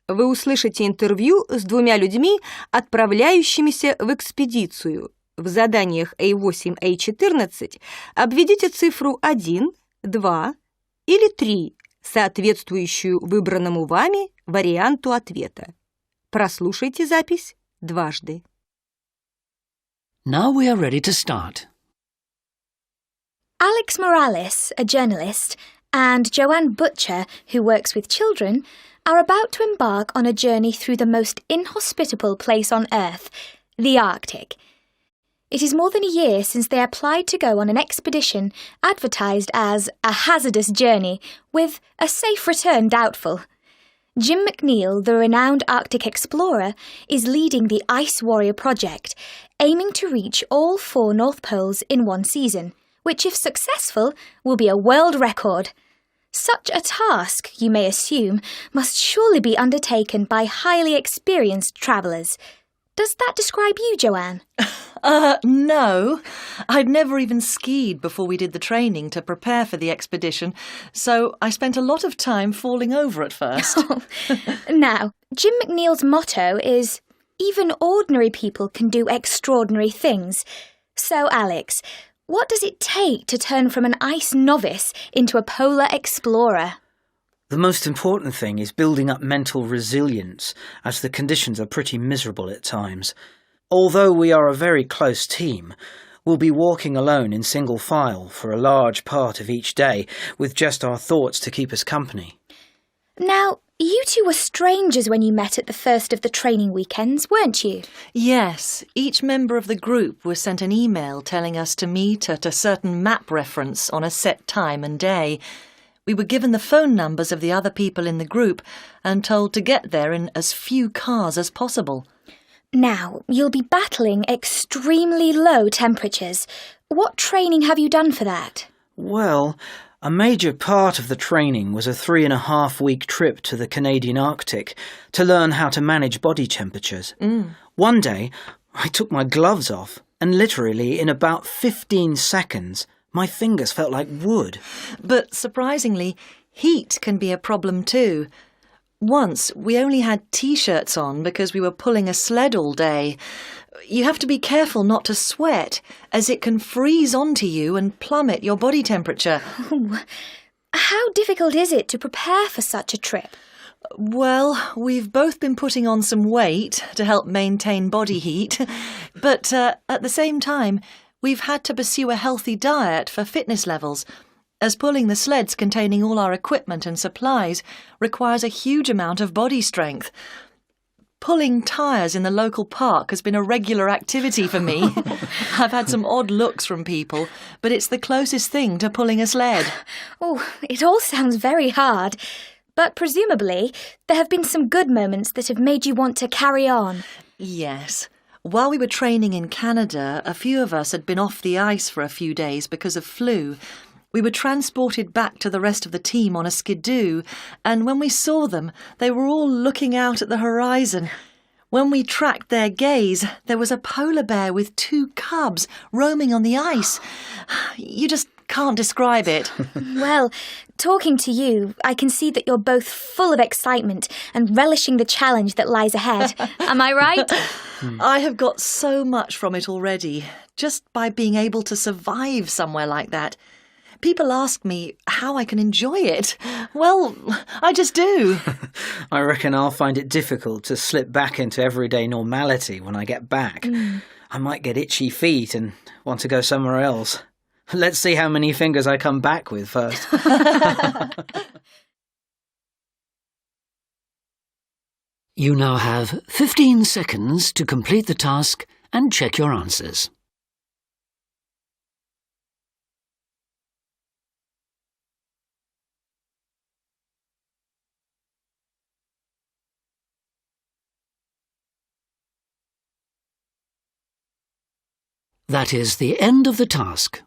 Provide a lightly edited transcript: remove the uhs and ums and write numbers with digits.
Вы услышите интервью с двумя людьми, отправляющимися в экспедицию. В заданиях A8, A14 обведите цифру 1, 2 или 3, соответствующую выбранному вами варианту ответа. Прослушайте запись дважды. Now we are ready to start. Alex Morales, a journalist, and Joanne Butcher, who works with children, are about to embark on a journey through the most inhospitable place on Earth, the Arctic. It is more than a year since they applied to go on an expedition advertised as a hazardous journey, with a safe return doubtful. Jim McNeil, the renowned Arctic explorer, is leading the Ice Warrior project, aiming to reach all 4 North Poles in one season, which, if successful, will be a world record. Such a task, you may assume, must surely be undertaken by highly experienced travellers. Does that describe you, Joanne? No. I'd never even skied before we did the training to prepare for the expedition, so I spent a lot of time falling over at first. Now, Jim McNeil's motto is, even ordinary people can do extraordinary things. So, Alex, what does it take to turn from an ice novice into a polar explorer? The most important thing is building up mental resilience, as the conditions are pretty miserable at times. Although we are a very close team, we'll be walking alone in single file for a large part of each day, with just our thoughts to keep us company. Now, you two were strangers when you met at the first of the training weekends, weren't you? Yes, each member of the group was sent an email telling us to meet at a certain map reference on a set time and day. We were given the phone numbers of the other people in the group and told to get there in as few cars as possible. Now, you'll be battling extremely low temperatures. What training have you done for that? Well, a major part of the training was a 3.5-week trip to the Canadian Arctic to learn how to manage body temperatures. One day, I took my gloves off and literally in about 15 seconds, my fingers felt like wood. But surprisingly, heat can be a problem too. Once, we only had T-shirts on because we were pulling a sled all day. You have to be careful not to sweat, as it can freeze onto you and plummet your body temperature. Oh, how difficult is it to prepare for such a trip? Well, we've both been putting on some weight to help maintain body heat, but at the same time, we've had to pursue a healthy diet for fitness levels, as pulling the sleds containing all our equipment and supplies requires a huge amount of body strength. Pulling tyres in the local park has been a regular activity for me. I've had some odd looks from people, but it's the closest thing to pulling a sled. Oh, it all sounds very hard. But presumably, there have been some good moments that have made you want to carry on. Yes. While we were training in Canada, a few of us had been off the ice for a few days because of flu. We were transported back to the rest of the team on a skidoo, and when we saw them, they were all looking out at the horizon. When we tracked their gaze, there was a polar bear with 2 cubs roaming on the ice. You just can't describe it. Well, talking to you, I can see that you're both full of excitement and relishing the challenge that lies ahead. Am I right? I have got so much from it already, just by being able to survive somewhere like that. People ask me how I can enjoy it. Well, I just do. I reckon I'll find it difficult to slip back into everyday normality when I get back. I might get itchy feet and want to go somewhere else. Let's see how many fingers I come back with first. You now have 15 seconds to complete the task and check your answers. That is the end of the task.